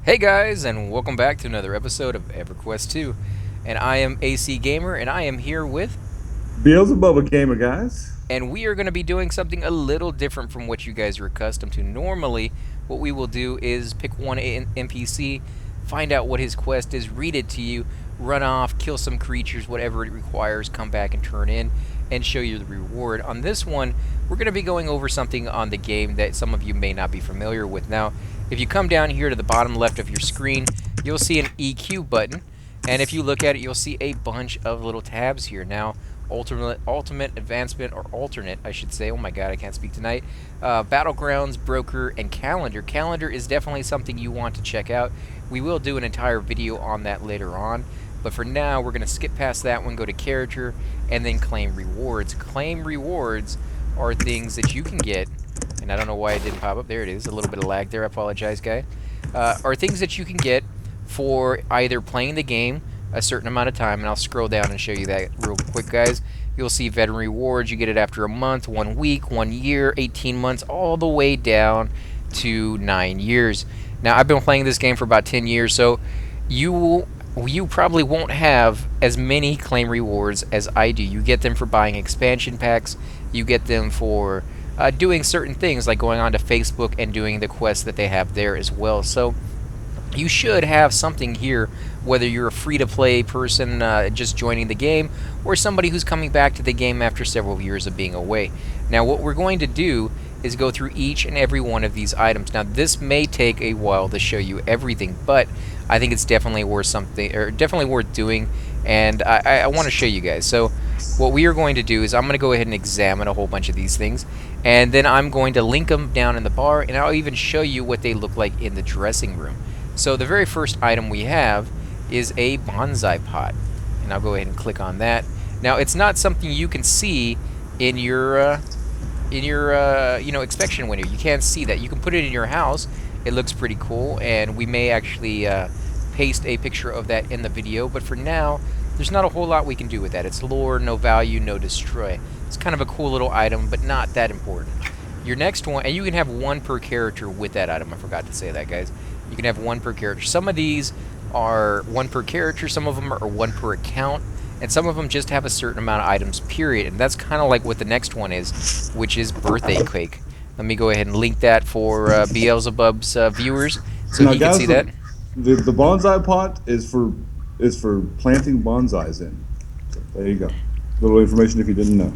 Hey guys, and welcome back to another episode of EverQuest 2. And I am AC Gamer, and I am here with, Beelzebub a gamer, guys. and we are going to be doing something a little different from what you guys are accustomed to. Normally, what we will do is pick one NPC, find out what his quest is, read it to you, run off, kill some creatures, whatever it requires, come back and turn in, and show you the reward. On this one, we're going to be going over something on the game that some of you may not be familiar with. Now, if you come down here to the bottom left of your screen, you'll see an EQ button, and if you look at it, you'll see a bunch of little tabs here. Now, ultimate, advancement, or alternate, I should say. Oh my god, I can't speak tonight. Battlegrounds, broker, and calendar. Calendar is definitely something you want to check out. We will do an entire video on that later on, but for now, we're going to skip past that one, go to character, and then claim rewards. Claim rewards are things that you can get, and I don't know why it didn't pop up. There it is. A little bit of lag there. I apologize, guy. Are things that you can get for either playing the game a certain amount of time, and I'll scroll down and show you that real quick, guys. You'll see veteran rewards. You get it after a month, 1 week, 1 year, 18 months, all the way down to 9 years. Now, I've been playing this game for about 10 years, so you probably won't have as many claim rewards as I do. You get them for buying expansion packs. You get them for doing certain things, like going onto Facebook and doing the quests that they have there as well. So you should have something here, whether you're a free-to-play person just joining the game, or somebody who's coming back to the game after several years of being away. Now, what we're going to do is go through each and every one of these items. Now, this may take a while to show you everything, but I think it's definitely worth something, or definitely worth doing, and I want to show you guys. So, what we are going to do is I'm going to go ahead and examine a whole bunch of these things, and then I'm going to link them down in the bar, and I'll even show you what they look like in the dressing room. So the very first item we have is a bonsai pot, and I'll go ahead and click on that. Now, it's not something you can see in your inspection window. You can't see that. You can put it in your house. It looks pretty cool, and we may actually paste a picture of that in the video. But for now, there's not a whole lot we can do with that. It's lore, no value, no destroy. It's kind of a cool little item, but not that important. Your next one, and you can have one per character with that item. I forgot to say that, guys. You can have one per character. Some of these are one per character, some of them are one per account, and some of them just have a certain amount of items, period. And that's kind of like what the next one is, which is birthday cake. Let me go ahead and link that for Beelzebub's viewers, so Now, he can guys, see that. the bonsai pot is for planting bonsais in. So there you go. Little information if you didn't know.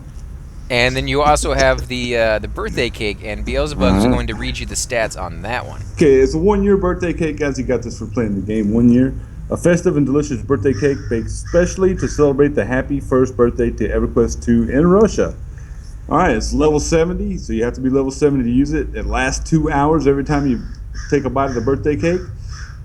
And then you also have the birthday cake, and Beelzebub is Uh-huh. going to read you the stats on that one. Okay, it's a 1 year birthday cake, guys. You got this for playing the game 1 year. A festive and delicious birthday cake baked specially to celebrate the happy first birthday to EverQuest 2 in Russia. All right, it's level 70, so you have to be level 70 to use it. It lasts 2 hours every time you take a bite of the birthday cake.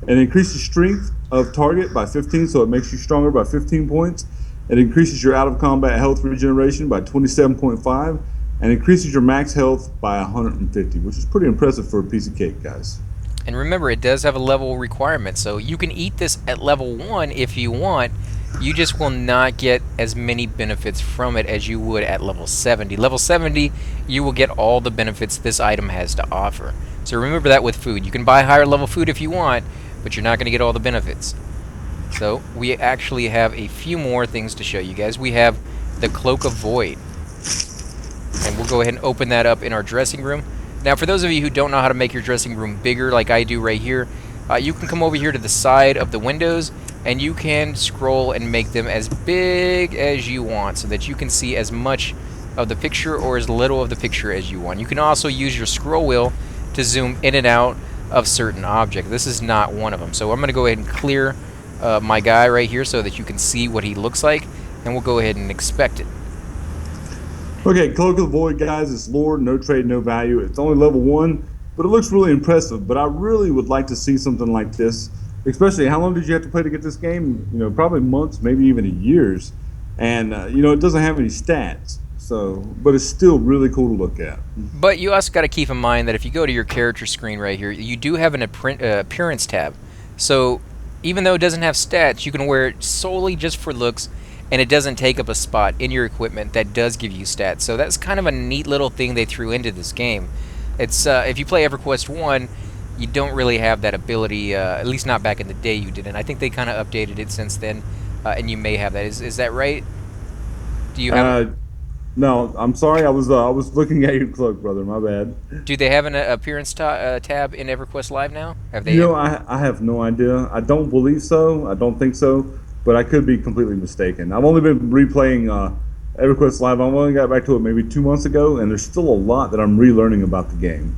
It increases strength of target by 15, so it makes you stronger by 15 points. It increases your out-of-combat health regeneration by 27.5, and increases your max health by 150, which is pretty impressive for a piece of cake, guys. And remember, it does have a level requirement, so you can eat this at level 1 if you want. You just will not get as many benefits from it as you would at level 70. Level 70, you will get all the benefits this item has to offer. So remember that with food. You can buy higher level food if you want, but you're not going to get all the benefits. So we actually have a few more things to show you guys. We have the Cloak of Void, and we'll go ahead and open that up in our dressing room. Now, for those of you who don't know how to make your dressing room bigger like I do right here, you can come over here to the side of the windows, and you can scroll and make them as big as you want so that you can see as much of the picture or as little of the picture as you want. You can also use your scroll wheel to zoom in and out of certain objects. This is not one of them. So I'm going to go ahead and clear my guy right here so that you can see what he looks like, and we'll go ahead and inspect it. Okay, Cloak of Void, guys, it's lore, no trade, no value. It's only level 1, but it looks really impressive. But I really would like to see something like this, especially how long did you have to play to get this game? You know, probably months, maybe even years. And, it doesn't have any stats, but it's still really cool to look at. But you also got to keep in mind that if you go to your character screen right here, you do have an appearance tab. So even though it doesn't have stats, you can wear it solely just for looks, and it doesn't take up a spot in your equipment that does give you stats. So that's kind of a neat little thing they threw into this game. It's if you play EverQuest 1, you don't really have that ability. At least not back in the day, you didn't. I think they kind of updated it since then, and you may have that. Is that right? Do you have? Uh, no, I'm sorry. I was looking at your cloak, brother. My bad. Do they have an appearance tab in EverQuest Live now? Have You they? know, I have no idea. I don't believe so. I don't think so, but I could be completely mistaken. I've only been replaying EverQuest Live. I've only got back to it maybe 2 months ago, and there's still a lot that I'm relearning about the game.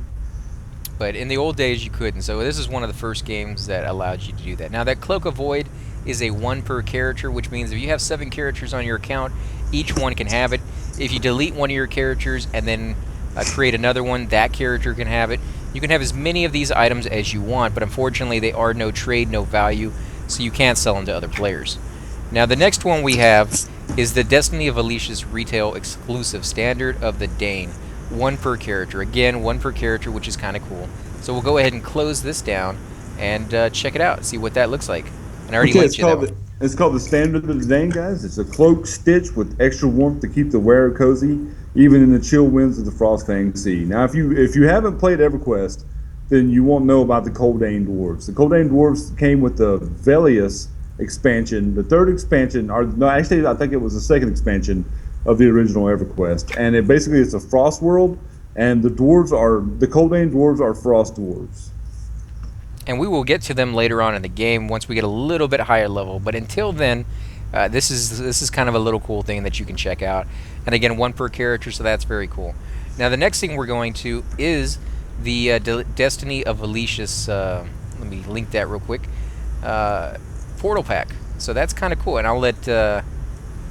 But in the old days, you couldn't. So this is one of the first games that allowed you to do that. Now that Cloak of Void is a 1 per character, which means if you have 7 characters on your account, each one can have it. If you delete one of your characters and then create another one, that character can have it. You can have as many of these items as you want, but unfortunately they are no trade, no value, so you can't sell them to other players. Now the next one we have is the Destiny of Alicia's retail exclusive Standard of the Dane. 1 per character. Again, 1 per character, which is kind of cool. So we'll go ahead and close this down and check it out, see what that looks like. And I already linked you that one. It's called the Standard of the Dane, guys. It's a cloak stitched with extra warmth to keep the wearer cozy, even in the chill winds of the Frostfang Sea. Now, if you haven't played EverQuest, then you won't know about the Coldane Dwarves. The Coldane Dwarves came with the Velius expansion, the third expansion, or no, actually, I think it was the second expansion of the original EverQuest. And it's a frost world, and the Coldane Dwarves are frost dwarves. And we will get to them later on in the game once we get a little bit higher level. But until then, this is kind of a little cool thing that you can check out. And again, 1 per character, so that's very cool. Now the next thing we're going to is the Destiny of Alicia's. Let me link that real quick. Portal pack. So that's kind of cool, and I'll let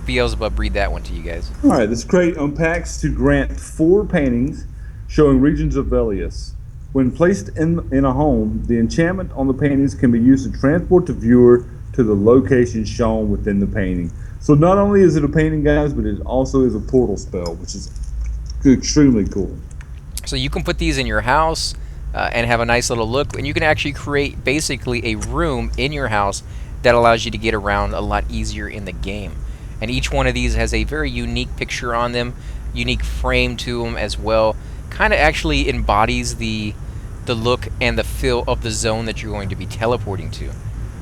Beelzebub read that one to you guys. All right, this crate unpacks to grant 4 paintings showing regions of Velius. When placed in a home, the enchantment on the paintings can be used to transport the viewer to the location shown within the painting. So not only is it a painting, guys, but it also is a portal spell, which is extremely cool. So you can put these in your house and have a nice little look, and you can actually create basically a room in your house that allows you to get around a lot easier in the game. And each one of these has a very unique picture on them, unique frame to them as well. Kind of actually embodies the look and the feel of the zone that you're going to be teleporting to.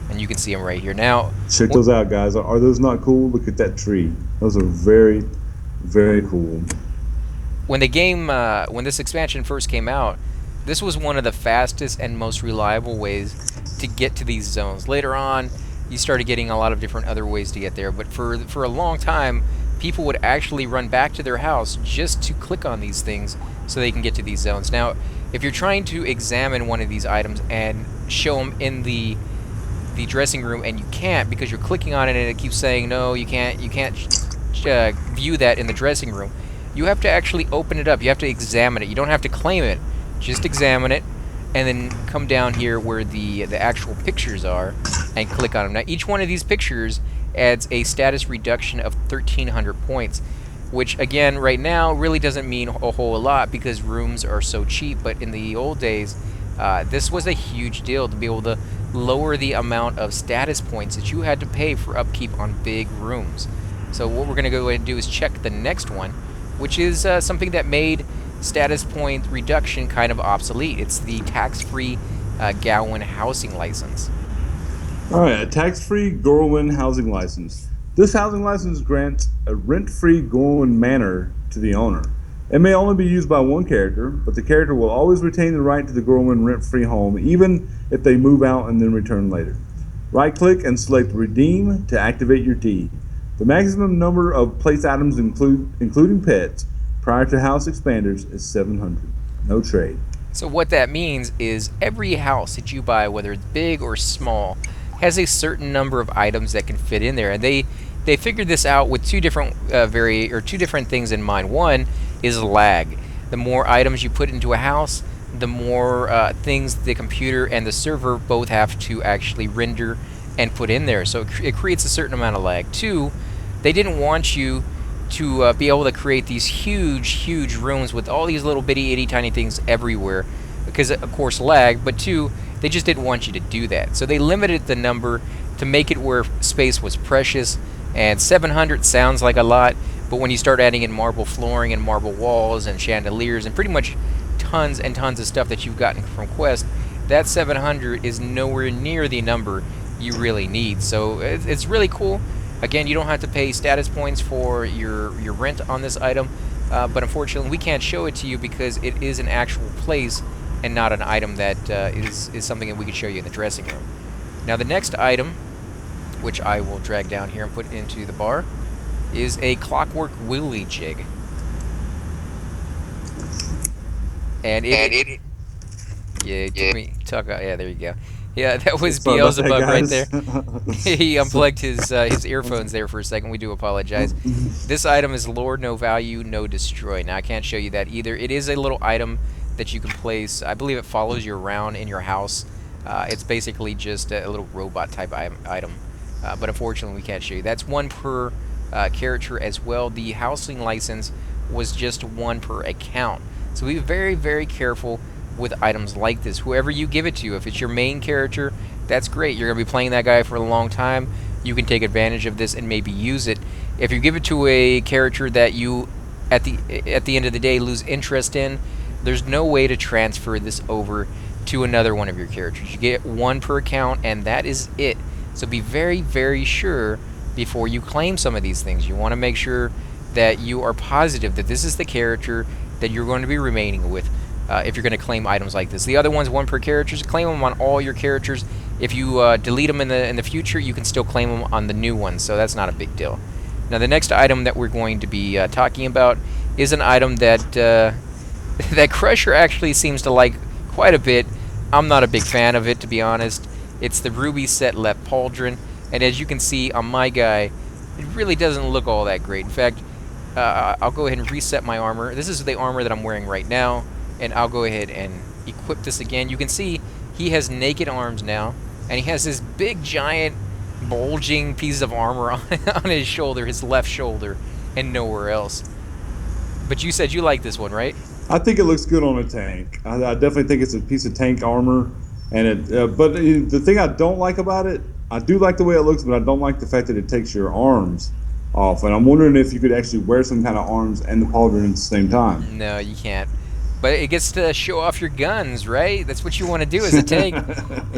And you can see them right here. Now, check those out, guys. Are those not cool? Look at that tree. Those are very, very cool. When the game, when this expansion first came out, this was one of the fastest and most reliable ways to get to these zones. Later on, you started getting a lot of different other ways to get there, but for a long time, people would actually run back to their house just to click on these things so they can get to these zones. Now, if you're trying to examine one of these items and show them in the dressing room and you can't because you're clicking on it and it keeps saying no, you can't view that in the dressing room, you have to actually open it up. You have to examine it. You don't have to claim it. Just examine it and then come down here where the actual pictures are and click on them. Now, each one of these pictures adds a status reduction of 1,300 points, which again right now really doesn't mean a whole lot because rooms are so cheap. But in the old days, this was a huge deal to be able to lower the amount of status points that you had to pay for upkeep on big rooms. So what we're going to go ahead and do is check the next one, which is something that made status point reduction kind of obsolete. It's the tax-free Gawain housing license. All right, a tax-free Gawain housing license. This housing license grants a rent-free Gawain manor to the owner. It may only be used by one character, but the character will always retain the right to the Gawain rent-free home, even if they move out and then return later. Right-click and select Redeem to activate your deed. The maximum number of place items, including pets, prior to house expanders is 700. No trade. So what that means is every house that you buy, whether it's big or small, has a certain number of items that can fit in there, and they figured this out with two different things in mind. One is lag. The more items you put into a house, the more things the computer and the server both have to actually render and put in there. So it creates a certain amount of lag. Two, they didn't want you to be able to create these huge rooms with all these little bitty itty tiny things everywhere because of course lag, but two, they just didn't want you to do that. So they limited the number to make it where space was precious, and 700 sounds like a lot, but when you start adding in marble flooring and marble walls and chandeliers and pretty much tons and tons of stuff that you've gotten from Quest, that 700 is nowhere near the number you really need. So it's really cool. Again, you don't have to pay status points for your rent on this item, but unfortunately we can't show it to you because it is an actual place and not an item that is something that we could show you in the dressing room. Now the next item, which I will drag down here and put into the bar, is a Clockwork Willy Jig. And it yeah, give me tuck out. Yeah, there you go. Yeah, that was Beelzebub right there. He unplugged his earphones there for a second. We do apologize. This item is Lord No Value, No Destroy. Now I can't show you that either. It is a little item that you can place. I believe it follows you around in your house. It's basically just a little robot type item. But unfortunately we can't show you. That's one per character as well. The housing license was just one per account. So be very, very careful with items like this. Whoever you give it to, if it's your main character, that's great. You're going to be playing that guy for a long time. You can take advantage of this and maybe use it. If you give it to a character that you, at the end of the day, lose interest in, there's no way to transfer this over to another one of your characters. You get one per account, and that is it. So be very, very sure before you claim some of these things. You want to make sure that you are positive that this is the character that you're going to be remaining with if you're going to claim items like this. The other ones, one per character, so claim them on all your characters. If you delete them in the future, you can still claim them on the new ones, so that's not a big deal. Now the next item that we're going to be talking about is an item that that Crusher actually seems to like quite a bit. I'm not a big fan of it, to be honest. It's the Ruby Set Left Pauldron, and as you can see on my guy, it really doesn't look all that great. In fact, I'll go ahead and reset my armor. This is the armor that I'm wearing right now, and I'll go ahead and equip this again. You can see he has naked arms now, and he has this big, giant, bulging piece of armor on his shoulder, his left shoulder, and nowhere else. But you said you like this one, right? I think it looks good on a tank. I definitely think it's a piece of tank armor, and but the thing I don't like about it, I do like the way it looks, but I don't like the fact that it takes your arms off. And I'm wondering if you could actually wear some kind of arms and the pauldron at the same time. No, you can't. But it gets to show off your guns, right? That's what you want to do as a tank.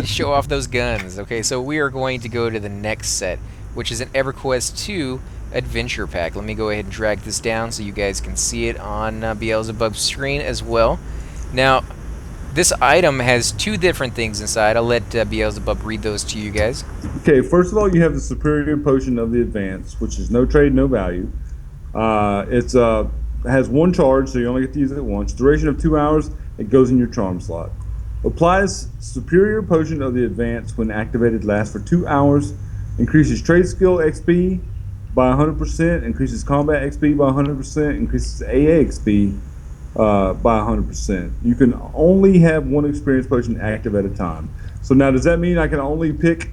Show off those guns. Okay, so we are going to go to the next set, which is an EverQuest 2 Adventure Pack. Let me go ahead and drag this down so you guys can see it on Beelzebub's screen as well. Now, this item has two different things inside. I'll let Beelzebub read those to you guys. Okay, first of all, you have the Superior Potion of the Advance, which is no trade, no value. It has one charge, so you only get to use it once. Duration of 2 hours. It goes in your charm slot. Applies Superior Potion of the Advance when activated. Lasts for 2 hours. Increases trade skill XP by 100%. Increases combat XP by 100%. Increases AA XP by 100%. You can only have one experience potion active at a time. So now, does that mean I can only pick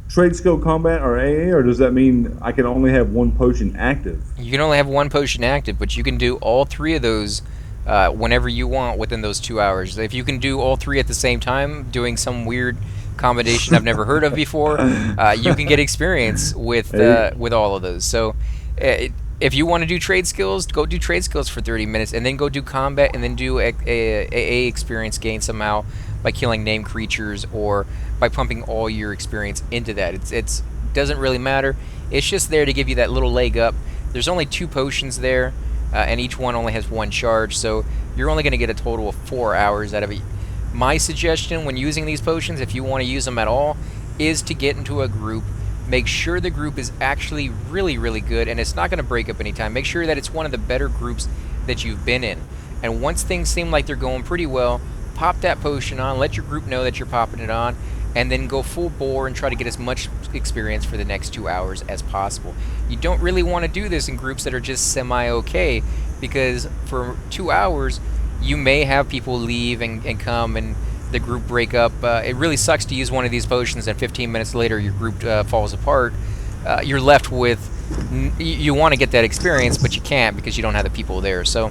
trade skill, combat, or AA, or does that mean I can only have one potion active? You can only have one potion active, but you can do all three of those whenever you want within those 2 hours. If you can do all three at the same time, doing some weird combination I've never heard of before, you can get experience with all of those. So if you want to do trade skills, go do trade skills for 30 minutes, and then go do combat, and then do AA experience gain somehow by killing named creatures or by pumping all your experience into that. It doesn't really matter. It's just there to give you that little leg up. There's only 2 potions there, and each one only has 1 charge, so you're only going to get a total of 4 hours out of it. My suggestion when using these potions, if you want to use them at all, is to get into a group. Make sure the group is actually really, really good, and it's not going to break up anytime. Make sure that it's one of the better groups that you've been in. And once things seem like they're going pretty well, pop that potion on, let your group know that you're popping it on, and then go full bore and try to get as much experience for the next 2 hours as possible. You don't really want to do this in groups that are just semi-okay, because for 2 hours, you may have people leave and come and the group break up. It really sucks to use one of these potions and 15 minutes later your group falls apart. You're left with, you want to get that experience, but you can't because you don't have the people there. So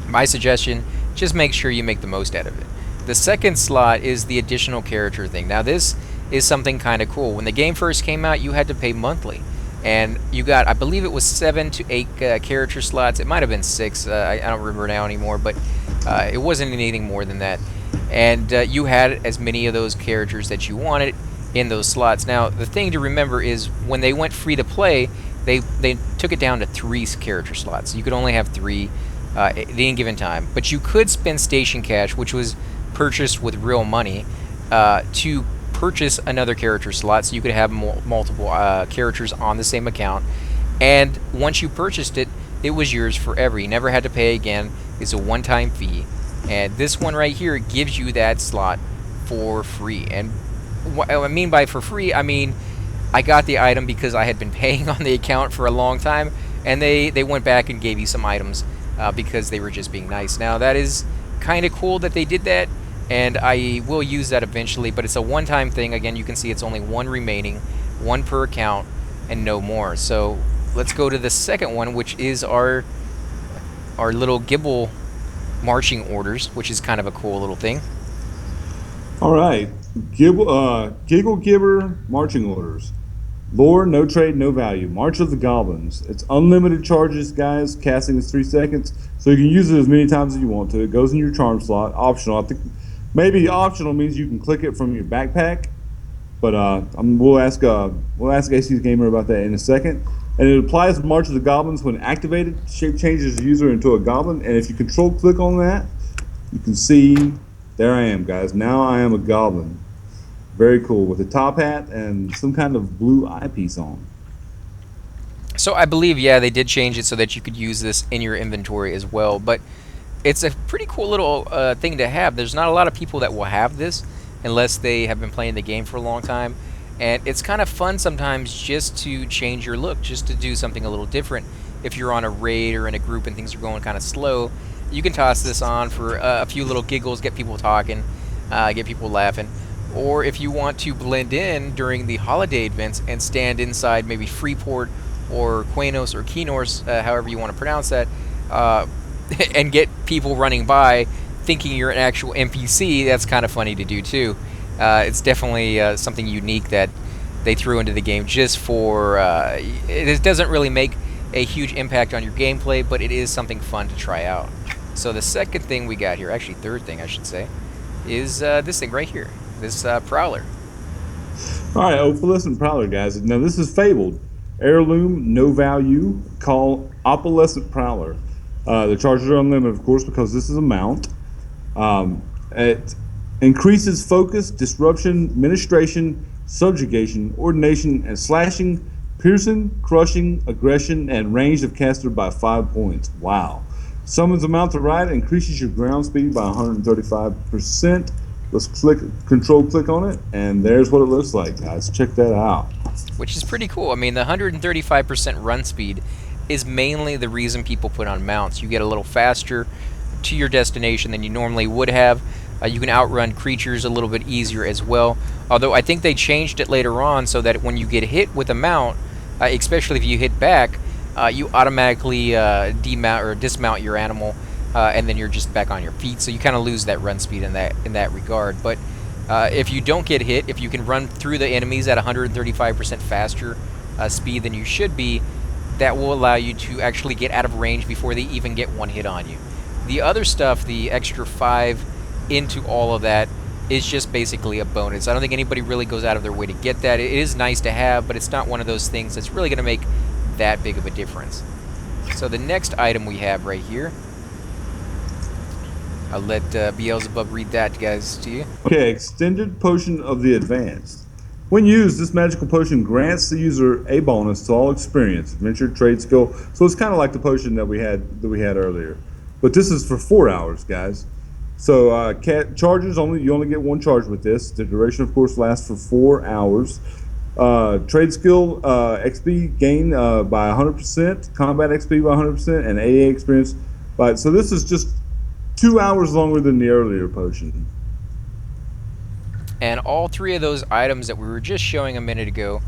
my suggestion, just make sure you make the most out of it. The second slot is the additional character thing. Now this is something kind of cool. When the game first came out, you had to pay monthly. And you got, I believe it was 7 to 8 character slots. It might have been 6. I don't remember now anymore, but it wasn't anything more than that. and you had as many of those characters that you wanted in those slots. Now, the thing to remember is when they went free to play, they took it down to 3 character slots. You could only have 3 at any given time, but you could spend station cash, which was purchased with real money, to purchase another character slot, so you could have multiple characters on the same account. And once you purchased it, it was yours forever. You never had to pay again. It's a one-time fee. And this one right here gives you that slot for free. And what I mean by for free, I mean I got the item because I had been paying on the account for a long time, and they went back and gave you some items because they were just being nice. Now, that is kind of cool that they did that, and I will use that eventually, but it's a one-time thing. Again, you can see it's only 1 remaining, 1 per account, and no more. So let's go to the second one, which is our little Gibble marching orders, which is kind of a cool little thing. All right, Giggle Gibber marching orders. Lore, no trade, no value. March of the Goblins. It's unlimited charges, guys. Casting is 3 seconds, so you can use it as many times as you want to. It goes in your charm slot. Optional. I think maybe optional means you can click it from your backpack, but we'll ask AC's Gamer about that in a second. And it applies to March of the Goblins when activated. Shape changes the user into a goblin, and if you control click on that, you can see there I am, guys. Now I am a goblin. Very cool, with a top hat and some kind of blue eyepiece on. So I believe, yeah, they did change it so that you could use this in your inventory as well. But it's a pretty cool little thing to have. There's not a lot of people that will have this unless they have been playing the game for a long time. And it's kind of fun sometimes just to change your look, just to do something a little different. If you're on a raid or in a group and things are going kind of slow, you can toss this on for a few little giggles, get people talking, get people laughing. Or if you want to blend in during the holiday events and stand inside maybe Freeport or Quanos or Kenos, however you want to pronounce that, and get people running by thinking you're an actual NPC, that's kind of funny to do too. It's definitely something unique that they threw into the game just for... it doesn't really make a huge impact on your gameplay, but it is something fun to try out. So the second thing we got here, actually third thing I should say, is this thing right here. This Prowler. All right, Opalescent Prowler, guys. Now, this is Fabled Heirloom, no value, called Opalescent Prowler. The charges are unlimited, of course, because this is a mount. It increases focus, disruption, ministration, subjugation, ordination, and slashing, piercing, crushing, aggression, and range of caster by 5 points. Wow. Summons a mount to ride, increases your ground speed by 135%. Let's control click on it, and there's what it looks like, guys. Check that out. Which is pretty cool. I mean, the 135% run speed is mainly the reason people put on mounts. You get a little faster to your destination than you normally would have. You can outrun creatures a little bit easier as well. Although I think they changed it later on so that when you get hit with a mount, especially if you hit back, you automatically demount or dismount your animal. And then you're just back on your feet, so you kind of lose that run speed in that regard. But if you don't get hit, if you can run through the enemies at 135% faster speed than you should be, that will allow you to actually get out of range before they even get one hit on you. The other stuff, the extra 5 into all of that, is just basically a bonus. I don't think anybody really goes out of their way to get that. It is nice to have, but it's not one of those things that's really going to make that big of a difference. So the next item we have right here, I'll let Beelzebub read that, guys, to you. Okay, Extended Potion of the Advanced. When used, this magical potion grants the user a bonus to all experience, adventure, trade skill. So it's kind of like the potion that we had earlier, but this is for 4 hours, guys. So charges you only get 1 charge with this. The duration, of course, lasts for 4 hours. Trade skill XP gain by 100%, combat XP by 100%, and AA experience by. So this is just 2 hours longer than the earlier potion. And all 3 of those items that we were just showing a minute ago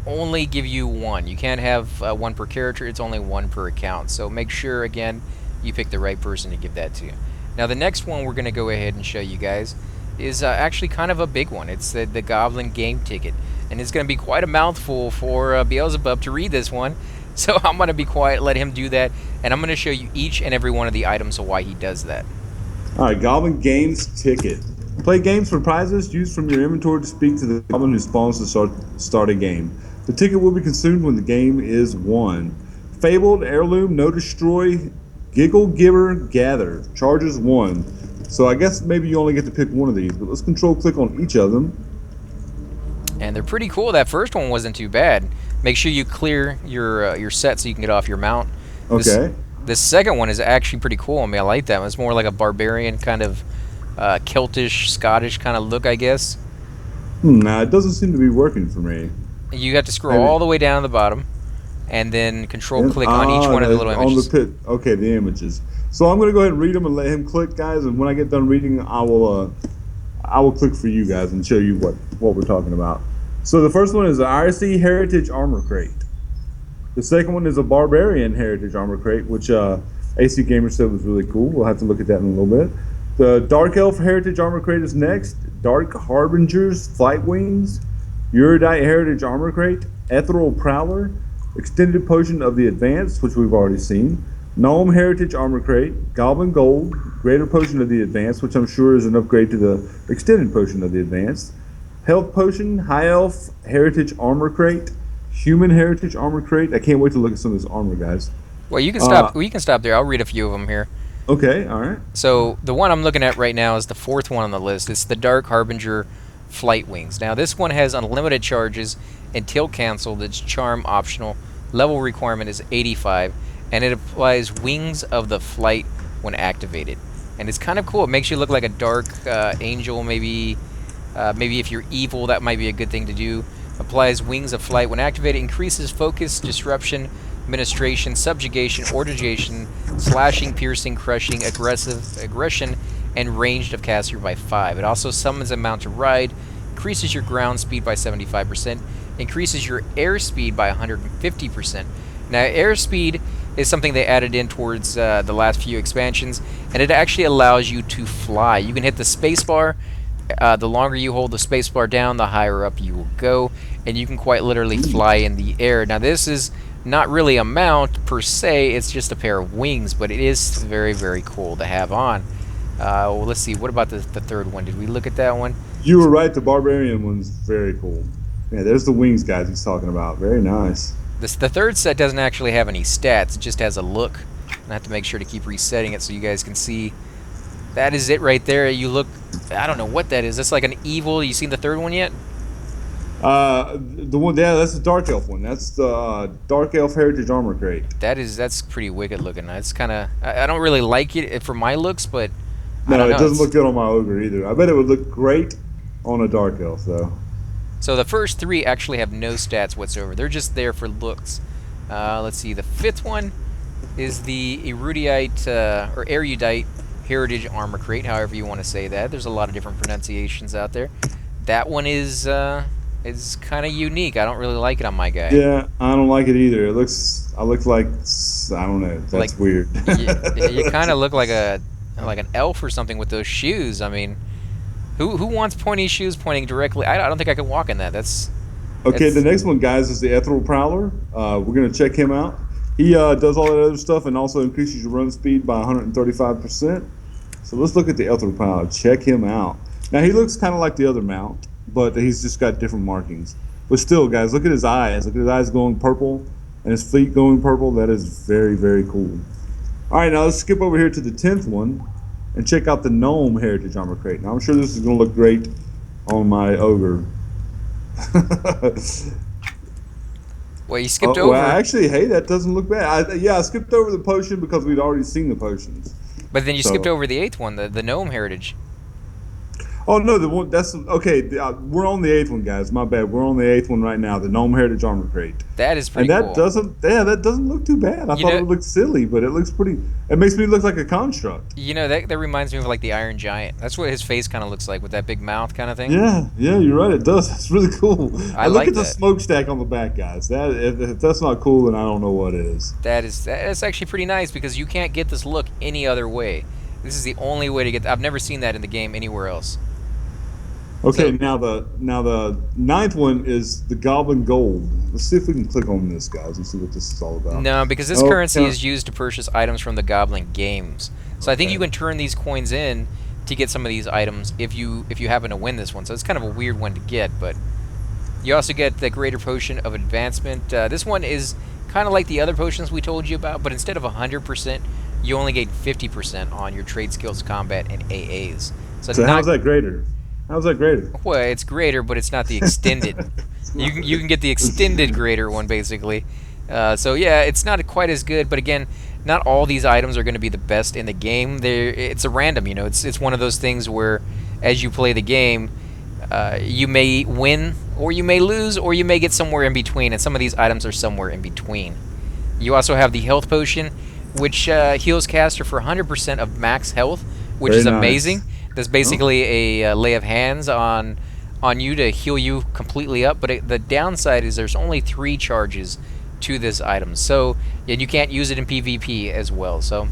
only give you 1. You can't have 1 per character. It's only 1 per account. So make sure, again, you pick the right person to give that to. Now, the next one we're going to go ahead and show you guys is actually kind of a big one. It's the Goblin Game Ticket. And it's going to be quite a mouthful for Beelzebub to read this one. So I'm going to be quiet, let him do that, and I'm going to show you each and every one of the items of why he does that. All right, Goblin Games ticket. Play games for prizes. Use from your inventory to speak to the goblin who spawns to start a game. The ticket will be consumed when the game is won. Fabled Heirloom, No Destroy, Giggle Giver, Gather. Charges 1. So I guess maybe you only get to pick one of these, but let's control click on each of them. And they're pretty cool. That first one wasn't too bad. Make sure you clear your set so you can get off your mount. Okay. This second one is actually pretty cool. I mean, I like that one. It's more like a barbarian kind of Celtish, Scottish kind of look, I guess. Nah, it doesn't seem to be working for me. You have to scroll all the way down to the bottom, and then control click on each one of the little images. On the pit. Okay, the images. So I'm going to go ahead and read them and let him click, guys. And when I get done reading, I will click for you guys and show you what we're talking about. So the first one is the IRC Heritage Armor Crate. The second one is a Barbarian Heritage Armor Crate, which AC Gamer said was really cool. We'll have to look at that in a little bit. The Dark Elf Heritage Armor Crate is next. Dark Harbinger's Flight Wings. Erudite Heritage Armor Crate. Ethereal Prowler. Extended Potion of the Advanced, which we've already seen. Gnome Heritage Armor Crate. Goblin Gold. Greater Potion of the Advanced, which I'm sure is an upgrade to the Extended Potion of the Advanced. Health Potion. High Elf Heritage Armor Crate. Human Heritage Armor Crate. I can't wait to look at some of this armor, guys. Well, you can stop. You can stop there. I'll read a few of them here. Okay, all right. So the one I'm looking at right now is the fourth one on the list. It's the Dark Harbinger Flight Wings. Now this one has unlimited charges until canceled. It's charm optional. Level requirement is 85, and it applies Wings of the Flight when activated. And it's kind of cool. It makes you look like a dark angel. Maybe if you're evil, that might be a good thing to do. Applies Wings of Flight when activated. Increases focus, disruption, administration, subjugation, ordination, slashing, piercing, crushing, aggression, and ranged of caster by 5. It also summons a mount to ride, increases your ground speed by 75%, increases your air speed by 150%. Now, airspeed is something they added in towards the last few expansions, and it actually allows you to fly. You can hit the spacebar. The longer you hold the spacebar down, the higher up you will go, and you can quite literally fly in the air. Now, this is not really a mount per se, it's just a pair of wings, but it is very, very cool to have on. Well, let's see, what about the third one? Did we look at that one? You were right, the Barbarian one's very cool. Yeah, there's the wings, guys, he's talking about. Very nice. The third set doesn't actually have any stats, it just has a look. And I have to make sure to keep resetting it so you guys can see. That is it right there. You look, I don't know what that is. That's like an evil. You seen the third one yet? The one, yeah, that's the Dark Elf one. That's the Dark Elf Heritage Armor Crate. That's pretty wicked looking. It's kind of, I don't really like it for my looks, but no, it doesn't look good on my ogre either. I bet it would look great on a Dark Elf though. So the first three actually have no stats whatsoever. They're just there for looks. Let's see. The fifth one is the Erudite or Erudite Heritage Armor Crate, however you want to say that. There's a lot of different pronunciations out there. That one is kind of unique. I don't really like it on my guy. Yeah, I don't like it either. I look like, I don't know. That's like, weird. you kind of look like an elf or something with those shoes. I mean, who wants pointy shoes pointing directly? I don't think I could walk in that. Okay, the next one, guys, is the Ethereal Prowler. We're gonna check him out. He does all that other stuff and also increases your run speed by 135%. So let's look at the Ethereal Prowler. Check him out. Now he looks kind of like the other mount, but he's just got different markings. But still, guys, look at his eyes. Look at his eyes going purple and his feet going purple. That is very, very cool. All right, now let's skip over here to the 10th one and check out the Gnome Heritage Armor Crate. Now I'm sure this is going to look great on my ogre. Well, you skipped over. Well, actually, hey, that doesn't look bad. I skipped over the potion because we'd already seen the potions. But then you skipped over the 8th one, the Gnome Heritage. Oh no, the one that's okay. We're on the 8th one, guys. My bad. We're on the 8th one right now. The Gnome Heritage Armor Crate. That is pretty cool. cool. That doesn't look too bad. I thought it looked silly, but it looks pretty. It makes me look like a construct. You know, that reminds me of like the Iron Giant. That's what his face kind of looks like with that big mouth kind of thing. Yeah, you're right. It does. That's really cool. I look like at the smokestack on the back, guys. If that's not cool, then I don't know what is. That's actually pretty nice because you can't get this look any other way. This is the only way to get. I've never seen that in the game anywhere else. Okay, So now the ninth one is the Goblin Gold. Let's see if we can click on this, guys, and see what this is all about. no, because this Oh, currency is used to purchase items from the Goblin Games. So I think you okay. can turn these coins in to get some of these items if you happen to win this one. So it's kind of a weird one to get, but you also get the Greater Potion of Advancement. This one is kind of like the other potions we told you about, but instead of 100%, you only gain 50% on your trade skills, combat, and AAs. So So not how's that greater? How's that greater? well, it's greater, but it's not the extended. It's You not can greater. get the extended greater one basically. So yeah, it's not quite as good, but again, not all these items are going to be the best in the game. It's a random, you know. It's one of those things where, as you play the game, you may win or you may lose or you may get somewhere in between, and some of these items are somewhere in between. You also have the health potion, which heals caster for 100% of max health, which Very is amazing. nice. That's Oh, basically a lay of hands on you to heal you completely up. But the downside is there's only 3 charges to this item, so and you can't use it in PvP as well. So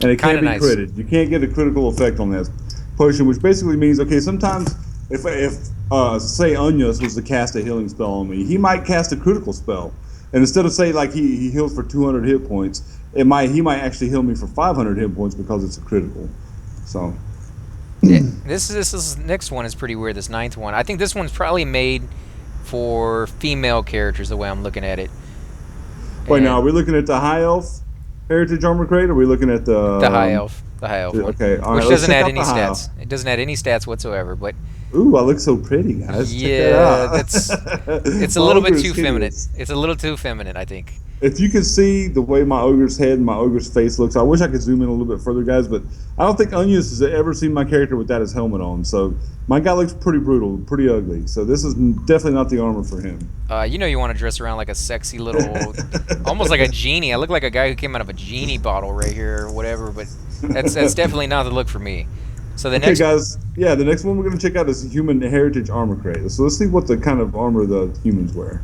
and it kind can't of be nice. critted. You can't get a critical effect on that potion, which basically means okay. Sometimes if say Unyas was to cast a healing spell on me, he might cast a critical spell, and instead of say like he heals for 200 hit points, he might actually heal me for 500 hit points because it's a critical. So Yeah, this next one is pretty weird. This ninth one, I think this one's probably made for female characters. The way I'm looking at it, wait, now and are we looking at the high elf heritage armor crate? Or are we looking at the high elf one, okay, all right, which let's doesn't check add out any the high elf. stats. It doesn't add any stats whatsoever. But Ooh, I look so pretty, guys. Check that yeah, out. it's a My little ogre bit is too feminine. hideous. It's a little too feminine, I think. If you can see the way my ogre's head and my ogre's face looks, I wish I could zoom in a little bit further, guys, but I don't think Onius has ever seen my character without his helmet on. So my guy looks pretty brutal, pretty ugly. So this is definitely not the armor for him. You know you want to dress around like a sexy little, almost like a genie. I look like a guy who came out of a genie bottle right here or whatever, but that's definitely not the look for me. So the Okay, next, guys. Yeah, the next one we're going to check out is Human Heritage Armor Crate. So let's see what the kind of armor the humans wear.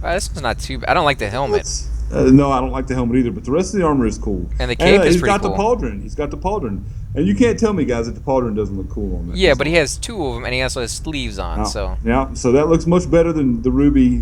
this one's not too bad. I don't like the helmet. No, I don't like the helmet either, but the rest of the armor is cool. And the cape is he's pretty got the cool. pauldron. He's got the pauldron. And you can't tell me, guys, that the pauldron doesn't look cool on that. Yeah, but he has 2 of them, and he also has sleeves on. So Yeah, so that looks much better than the ruby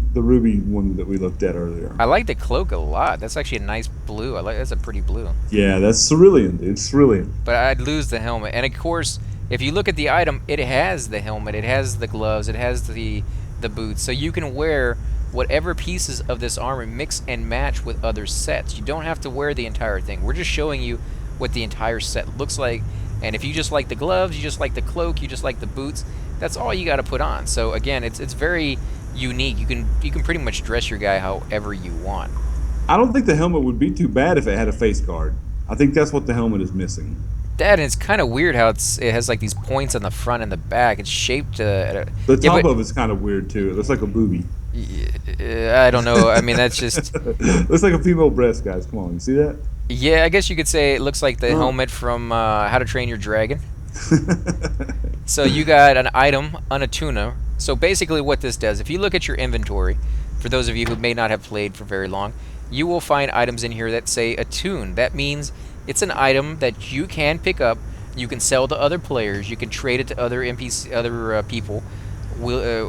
one that we looked at earlier. I like the cloak a lot. That's actually a nice blue. That's a pretty blue. Yeah, that's cerulean, dude. Cerulean. But I'd lose the helmet. And of course, if you look at the item, it has the helmet, it has the gloves, it has the boots. So you can wear whatever pieces of this armor mix and match with other sets. You don't have to wear the entire thing. We're just showing you what the entire set looks like. And if you just like the gloves, you just like the cloak, you just like the boots, that's all you got to put on. So again, it's very unique. You can pretty much dress your guy however you want. I don't think the helmet would be too bad if it had a face guard. I think that's what the helmet is missing. That, and it's kind of weird how it has like these points on the front and the back. It's shaped The yeah, top but of it's kind of weird too. It looks like a booby. I don't know. I mean, that's just Looks like a female breast, guys. Come on, you see that? yeah. I guess you could say it looks like the Oh. helmet from How to Train Your Dragon. So you got an item on a tuna. So basically, what this does, if you look at your inventory, for those of you who may not have played for very long, you will find items in here that say attune. That means it's an item that you can pick up. You can sell to other players. You can trade it to other people,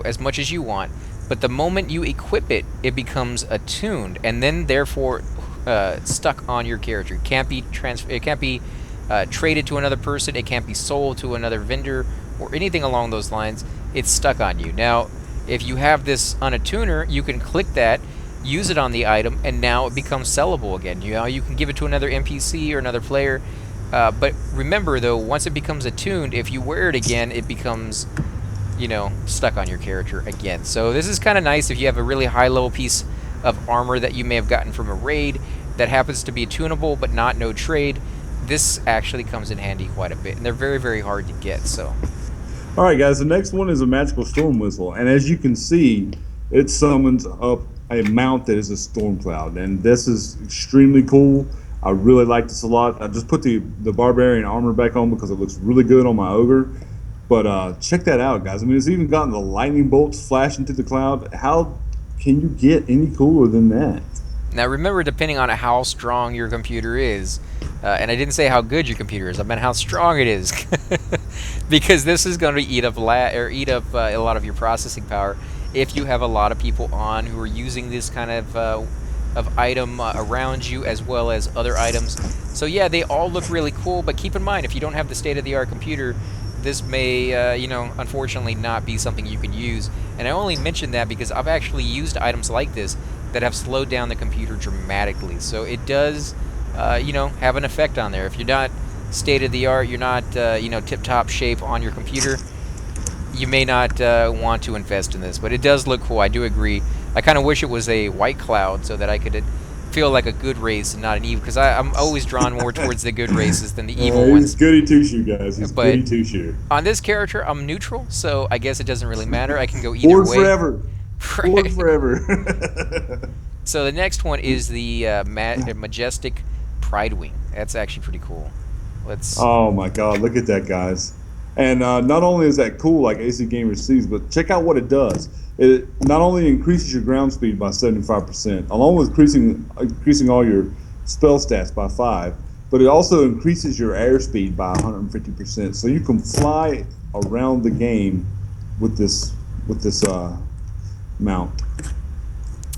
as much as you want. But the moment you equip it, it becomes attuned, and then therefore stuck on your character. It can't be traded to another person. It can't be sold to another vendor or anything along those lines. It's stuck on you. Now, if you have this on a tuner, you can click that, use it on the item, and now it becomes sellable again. You know, you can give it to another NPC or another player. But remember, though, once it becomes attuned, if you wear it again, it becomes, you know, stuck on your character again. So this is kind of nice if you have a really high-level piece of armor that you may have gotten from a raid that happens to be tunable but not no trade. This actually comes in handy quite a bit, and they're very, very hard to get. So All right, guys. The next one is a magical storm whistle, and as you can see, it summons up a mount that is a storm cloud, and this is extremely cool. I really like this a lot. I just put the barbarian armor back on because it looks really good on my ogre. But check that out, guys. I mean, it's even gotten the lightning bolts flash into the cloud. How can you get any cooler than that? now remember, depending on how strong your computer is, and I didn't say how good your computer is, I meant how strong it is. because this is going to eat up a lot of your processing power if you have a lot of people on who are using this kind of item around you as well as other items. So yeah, they all look really cool, but keep in mind if you don't have the state-of-the-art computer, this may unfortunately not be something you can use. And I only mention that because I've actually used items like this that have slowed down the computer dramatically. So it does have an effect on there. If you're not state-of-the-art, you're not tip-top shape on your computer, you may not want to invest in this, but it does look cool. I do agree. I kind of wish it was a white cloud so that I could feel like a good race and not an evil, because I'm always drawn more towards the good races than the evil ones. He's goody two-shoe, guys. He's But goody two-shoe. on this character, I'm neutral, so I guess it doesn't really matter. I can go either Forward way. forever. Forward Right. forever. So the next one is the Majestic Pride Wing. That's actually pretty cool. Let's. Oh my God! Look at that, guys. And not only is that cool, like AC Gamer sees, but check out what it does. It not only increases your ground speed by 75%, along with increasing all your spell stats by 5, but it also increases your airspeed by 150%. So you can fly around the game with this mount.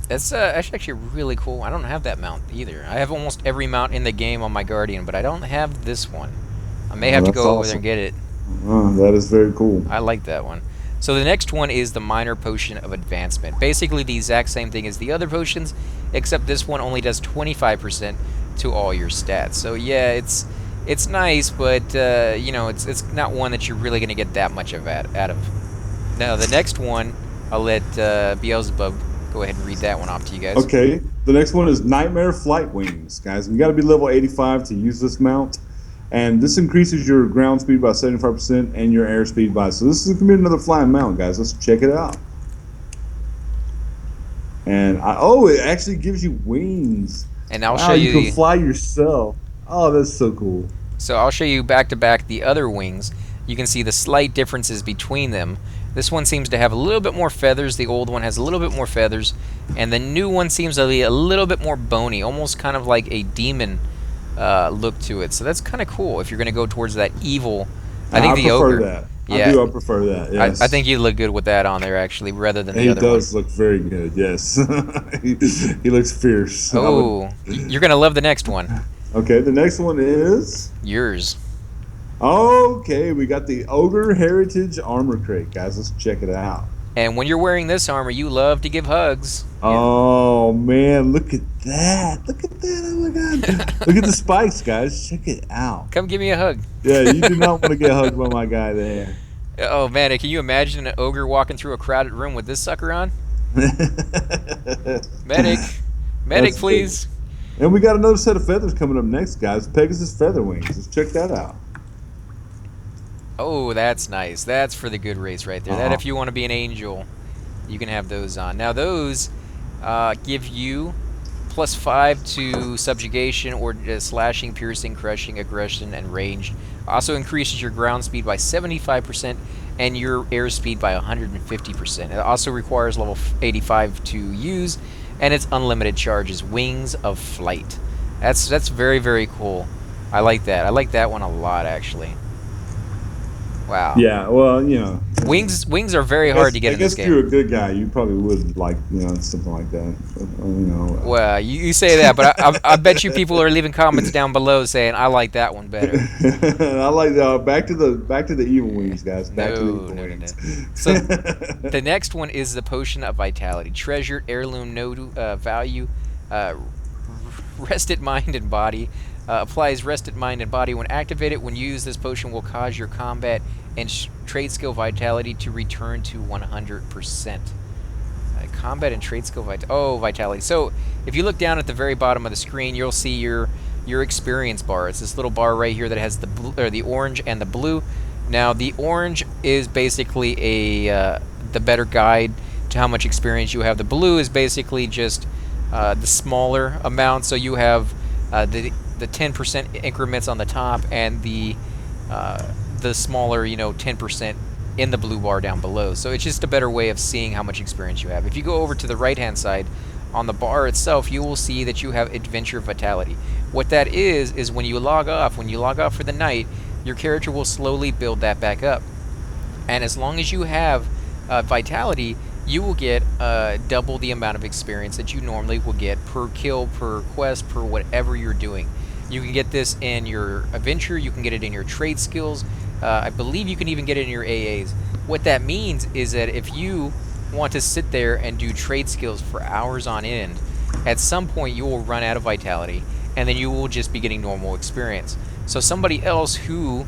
That's actually really cool. I don't have that mount either. I have almost every mount in the game on my Guardian, but I don't have this one. I may have to That's go over there awesome. and get it. That is very cool. I like that one. So the next one is the Minor Potion of Advancement. Basically the exact same thing as the other potions, except this one only does 25% to all your stats. So yeah, it's nice, but it's not one that you're really going to get that much out of. Now the next one, I'll let Beelzebub go ahead and read that one off to you guys. Okay, the next one is Nightmare Flight Wings, guys. You got to be level 85 to use this mount, and this increases your ground speed by 75% and your air speed by. So this is gonna be another flying mount, guys. Let's check it out. And it actually gives you wings. And I'll Wow, show you you. can fly yourself. Oh, that's so cool. So I'll show you back to back the other wings. You can see the slight differences between them. This one seems to have a little bit more feathers. The old one has a little bit more feathers, and the new one seems to be a little bit more bony, almost kind of like a demon look to it. So that's kind of cool if you're going to go towards that evil. I think the prefer ogre. that. Yeah, I prefer that. Yes. I think you look good with that on there actually, rather than the He other one. does look very good. Yes, he looks fierce. Oh, you're going to love the next one. Okay, the next one is. Yours. Okay, we got the Ogre Heritage Armor Crate, guys. Let's check it out. And when you're wearing this armor, you love to give hugs. Oh man, look at that! Look at that! Oh my God! Look at the spikes, guys. Check it out. Come give me a hug. Yeah, you do not want to get hugged by my guy there. Oh man, can you imagine an ogre walking through a crowded room with this sucker on? Medic, That's please. And we got another set of feathers coming up next, guys. Pegasus Feather Wings. Let's check that out. Oh, that's nice. That's for the good race right there. That if you want to be an angel, you can have those on. Now those give you +5 to subjugation or slashing, piercing, crushing, aggression, and range. Also increases your ground speed by 75% and your airspeed by 150%. It also requires level 85 to use, and it's unlimited charges. Wings of Flight. That's very, very cool. I like that. I like that one a lot, actually. Wow. Yeah, well, you know. Wings are very hard to get in this game. I guess if you're a good guy, you probably would like, something like that. But, Well, you say that, but I bet you people are leaving comments down below saying I like that one better. I like that. Back to the evil wings, guys. Back to the evil No. wings. So the next one is the Potion of Vitality. Treasured heirloom node value, rested mind and body. Applies rested mind and body when activated. When you use this potion, will cause your combat and trade skill vitality to return to 100%. Combat and trade skill vitality. So if you look down at the very bottom of the screen, you'll see your experience bar. It's this little bar right here that has the blue, or the orange and the blue. Now the orange is basically the better guide to how much experience you have. The blue is basically just the smaller amount. So you have the 10% increments on the top and the smaller 10% in the blue bar down below. So it's just a better way of seeing how much experience you have. If you go over to the right hand side on the bar itself, you will see that you have Adventure Vitality. What that is when you log off for the night, your character will slowly build that back up. And as long as you have vitality, you will get double the amount of experience that you normally will get per kill, per quest, per whatever you're doing. You can get this in your adventure, you can get it in your trade skills, I believe you can even get it in your AAs. What that means is that if you want to sit there and do trade skills for hours on end, at some point you will run out of vitality, and then you will just be getting normal experience. So somebody else who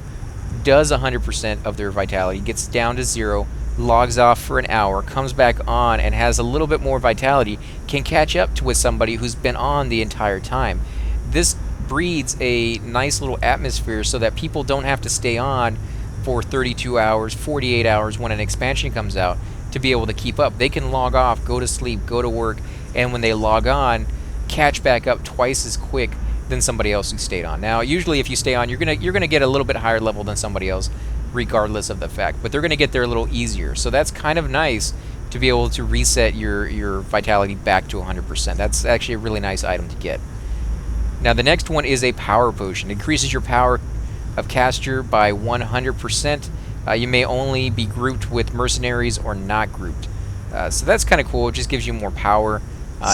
does 100% of their vitality, gets down to 0, logs off for an hour, comes back on, and has a little bit more vitality, can catch up to with somebody who's been on the entire time. This breeds a nice little atmosphere so that people don't have to stay on for 32 hours, 48 hours when an expansion comes out to be able to keep up. They can log off, go to sleep, go to work, and when they log on, catch back up twice as quick than somebody else who stayed on. Now, usually if you stay on, you're gonna get a little bit higher level than somebody else, regardless of the fact. But they're gonna get there a little easier. So that's kind of nice to be able to reset your vitality back to 100%. That's actually a really nice item to get. Now, the next one is a power potion. It increases your power of caster by 100%. You may only be grouped with mercenaries or not grouped. So that's kind of cool. It just gives you more power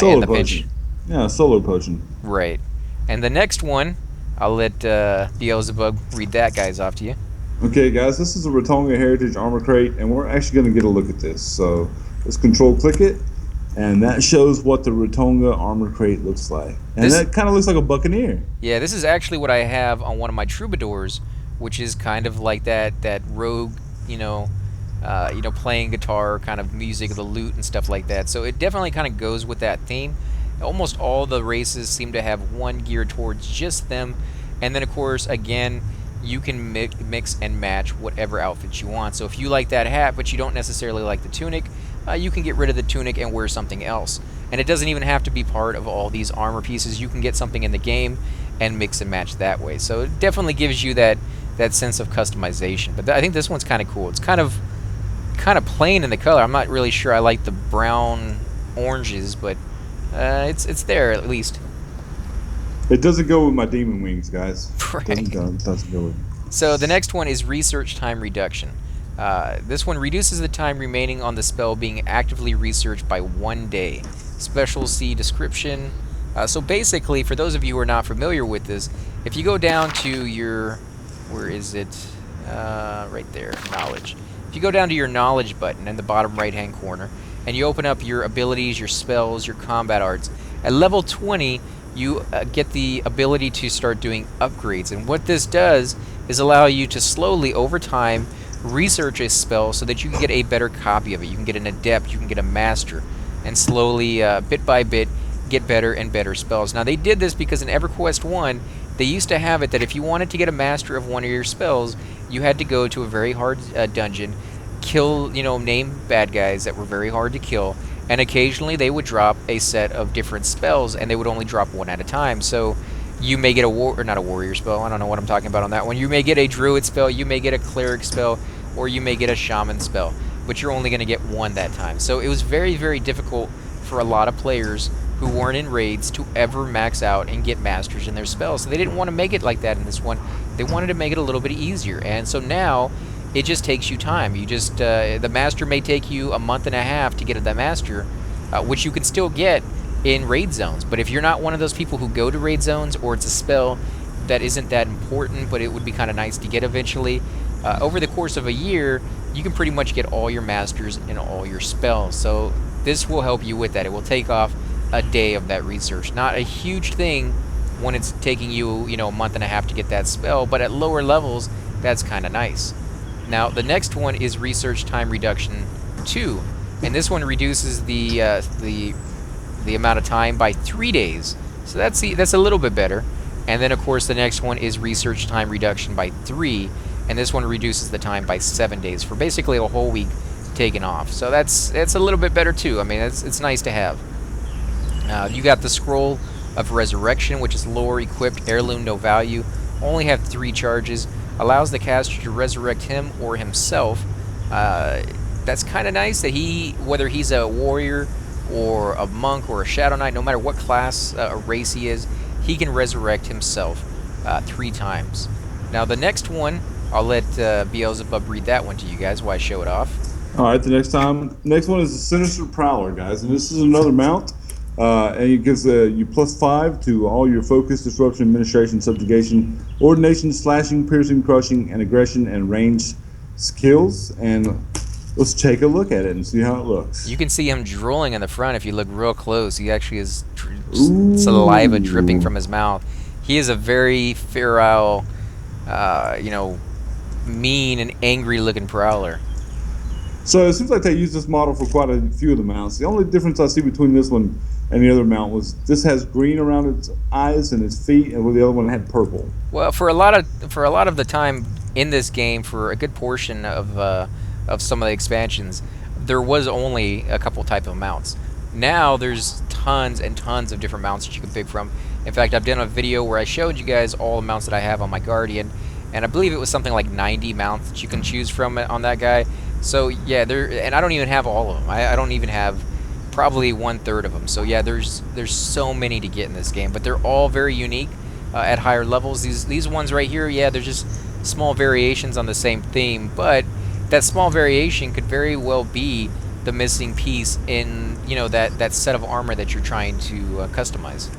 in the pinch. Yeah, solo potion. Right. And the next one, I'll let Beelzebub read that guys off to you. Okay, guys, this is a Ratona Heritage Armor Crate, and we're actually going to get a look at this. So let's control-click it, and that shows what the Ratona Armor Crate looks like. And that kind of looks like a Buccaneer. Yeah, this is actually what I have on one of my Troubadours, which is kind of like that rogue, playing guitar kind of music, the lute and stuff like that. So it definitely kind of goes with that theme. Almost all the races seem to have one geared towards just them. And then, of course, again, you can mix and match whatever outfit you want. So if you like that hat, but you don't necessarily like the tunic, you can get rid of the tunic and wear something else. And it doesn't even have to be part of all these armor pieces. You can get something in the game and mix and match that way. So it definitely gives you that sense of customization. But I think this one's kind of cool. It's kind of plain in the color. I'm not really sure I like the brown oranges, but it's there at least. It doesn't go with my demon wings, guys. Right. Doesn't go with. So the next one is research time reduction. This one reduces the time remaining on the spell being actively researched by 1 day. Special see description. So basically, for those of you who are not familiar with this, if you go down to your, where is it? Right there, knowledge. If you go down to your knowledge button in the bottom right-hand corner, and you open up your abilities, your spells, your combat arts, at level 20, you get the ability to start doing upgrades. And what this does is allow you to slowly, over time, research a spell so that you can get a better copy of it. You can get an adept, you can get a master, and slowly, bit by bit, get better and better spells. Now, they did this because in EverQuest 1, they used to have it that if you wanted to get a master of one of your spells, you had to go to a very hard dungeon, kill, name bad guys that were very hard to kill, and occasionally they would drop a set of different spells, and they would only drop one at a time. So you may get not a warrior spell, I don't know what I'm talking about on that one. You may get a druid spell, you may get a cleric spell, or you may get a shaman spell, but you're only going to get one that time. So it was very, very difficult for a lot of players who weren't in raids to ever max out and get masters in their spells. So they didn't want to make it like that in this one. They wanted to make it a little bit easier. And so now it just takes you time. You just the master may take you a month and a half to get the master, which you can still get in raid zones. But if you're not one of those people who go to raid zones, or it's a spell that isn't that important but it would be kind of nice to get eventually, over the course of a year, you can pretty much get all your masters and all your spells. So this will help you with that. It will take off a day of that research. Not a huge thing when it's taking you, a month and a half to get that spell, but at lower levels, that's kind of nice. Now, the next one is research time reduction 2, and this one reduces the amount of time by 3 days. So that's a little bit better. And then, of course, the next one is research time reduction by 3, and this one reduces the time by 7 days for basically a whole week taken off. So that's a little bit better too. I mean, it's nice to have. You got the Scroll of Resurrection, which is lore equipped, heirloom, no value, only have 3 charges, allows the caster to resurrect him or himself. That's kind of nice that whether he's a warrior or a monk or a shadow knight, no matter what class or race he is, he can resurrect himself 3 times. Now the next one I'll let Beelzebub read that one to you guys while I show it off. All right, the next one is the Sinister Prowler, guys, and this is another mount, and it gives you +5 to all your focus, disruption, administration, subjugation, ordination, slashing, piercing, crushing, and aggression and range skills. And let's take a look at it and see how it looks. You can see him drooling in the front if you look real close. He actually is saliva dripping from his mouth. He is a very feral, mean and angry-looking prowler. So it seems like they used this model for quite a few of the mounts. The only difference I see between this one and the other mount was this has green around its eyes and its feet, and where the other one had purple. Well, for a lot of the time in this game, for a good portion of some of the expansions, there was only a couple type of mounts. Now there's tons and tons of different mounts that you can pick from. In fact, I've done a video where I showed you guys all the mounts that I have on my Guardian, and I believe it was something like 90 mounts that you can choose from on that guy. So yeah, and I don't even have all of them. I don't even have probably 1/3 of them. So yeah, there's so many to get in this game, but they're all very unique at higher levels. These ones right here, yeah, they're just small variations on the same theme, but that small variation could very well be the missing piece in that set of armor that you're trying to customize.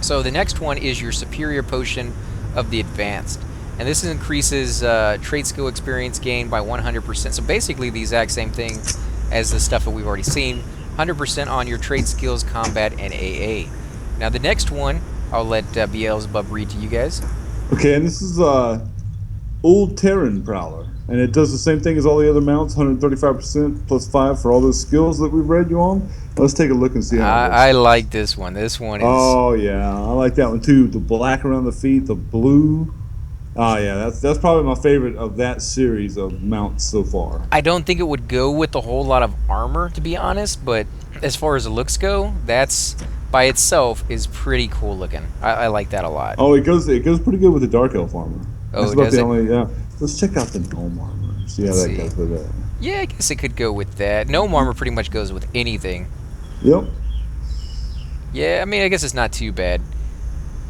So the next one is your Superior Potion of the Advanced. And this increases trait skill experience gain by 100%. So basically the exact same thing as the stuff that we've already seen. 100% on your trait skills, combat, and AA. Now the next one, I'll let Beelzebub read to you guys. Okay, and this is Old Terran Prowler. And it does the same thing as all the other mounts, 135% +5 for all those skills that we've read you on. Let's take a look and see how it looks. I like this one. This one is... Oh, yeah. I like that one, too. The black around the feet, the blue... Oh yeah, that's probably my favorite of that series of mounts so far. I don't think it would go with a whole lot of armor, to be honest, but as far as the looks go, that's by itself is pretty cool looking. I like that a lot. Oh, it goes pretty good with the Dark Elf armor. Oh, does it? Yeah. Let's check out the Gnome armor. See how that goes with that. Yeah, I guess it could go with that. Gnome armor pretty much goes with anything. Yep. Yeah, I mean, I guess it's not too bad.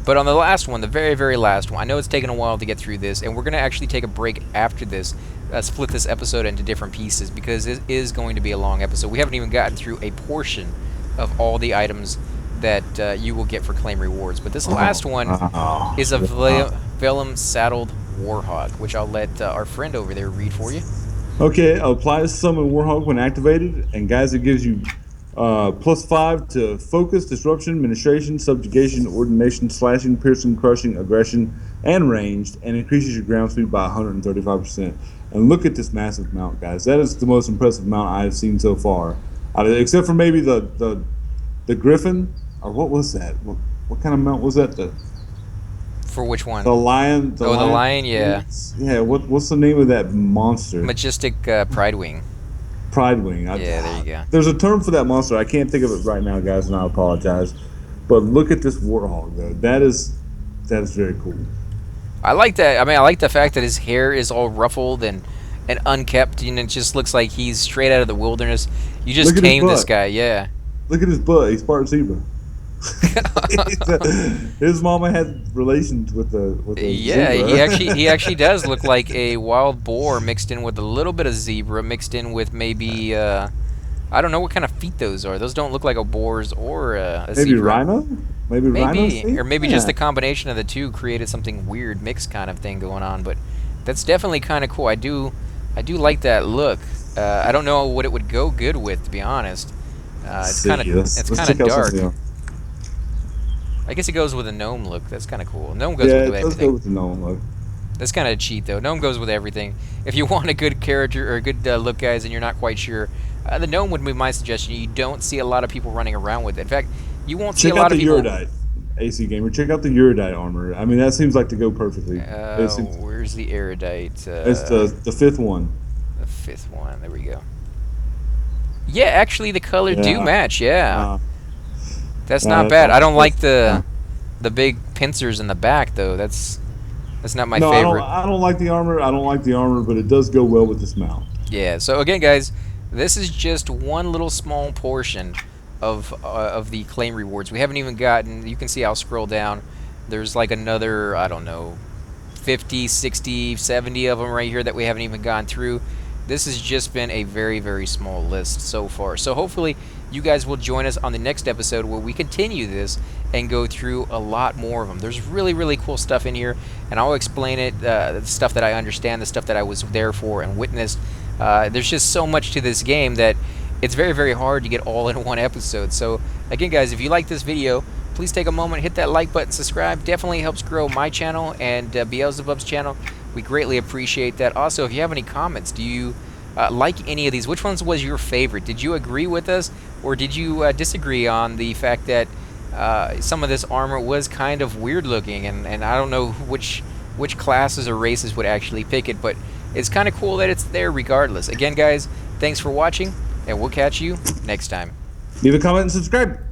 But on the last one, the very, very last one, I know it's taken a while to get through this, and we're going to actually take a break after this, split this episode into different pieces, because it is going to be a long episode. We haven't even gotten through a portion of all the items that you will get for claim rewards. But this last one is a Vellum Saddled Warhawk, which I'll let our friend over there read for you. Okay, apply Summon Warhawk when activated, and guys, it gives you +5 to focus, disruption, administration, subjugation, ordination, slashing, piercing, crushing, aggression, and ranged, and increases your ground speed by 135%. And look at this massive mount, guys. That is the most impressive mount I've seen so far, except for maybe the Griffin, or what was that? What kind of mount was that? For which one? The lion. The lion, yeah. Yeah. What's the name of that monster? Majestic Pridewing. Pridewing. Yeah, there you go. There's a term for that monster. I can't think of it right now, guys, and I apologize. But look at this Warhawk, though. That is very cool. I like that. I mean, I like the fact that his hair is all ruffled and unkept, and it just looks like he's straight out of the wilderness. You just tamed this guy, yeah. Look at his butt. He's part zebra. His mama had relations with the yeah, zebra. he actually does look like a wild boar mixed in with a little bit of zebra, mixed in with maybe I don't know what kind of feet those are. Those don't look like a boar's or a maybe zebra. Rhino, maybe rhino, or maybe just the combination of the two created something weird mixed kind of thing going on. But that's definitely kind of cool. I do like that look. I don't know what it would go good with, to be honest. It's kind of dark. I guess it goes with a gnome look. That's kind of cool. Gnome goes with everything. Let's go with the gnome look. That's kind of cheat, though. Gnome goes with everything. If you want a good character or a good look, guys, and you're not quite sure, the gnome would be my suggestion. You don't see a lot of people running around with it. In fact, you won't see a lot of people... Check out the Uridite, AC Gamer. Check out the Uridite armor. I mean, that seems like to go perfectly. Where's the Erudite? It's the fifth one. The fifth one. There we go. Yeah, actually, the colors do match, yeah. That's not bad. I don't like the big pincers in the back, though. That's not my favorite. I don't like the armor. I don't like the armor, but it does go well with this mount. Yeah. So again, guys, this is just one little small portion of the claim rewards. We haven't even gotten. You can see I'll scroll down. There's like another, I don't know, 50, 60, 70 of them right here that we haven't even gone through. This has just been a very, very small list so far. So hopefully you guys will join us on the next episode where we continue this and go through a lot more of them. There's really, really cool stuff in here, and I'll explain it, the stuff that I understand, the stuff that I was there for and witnessed. There's just so much to this game that it's very, very hard to get all in one episode. So again, guys, if you like this video, please take a moment, hit that like button, subscribe. Definitely helps grow my channel and Beelzebub's channel. We greatly appreciate that. Also, if you have any comments, do you like any of these? Which ones was your favorite? Did you agree with us, or did you disagree on the fact that some of this armor was kind of weird looking, and I don't know which classes or races would actually pick it, but it's kind of cool that it's there regardless. Again, guys, thanks for watching, and we'll catch you next time. Leave a comment and subscribe.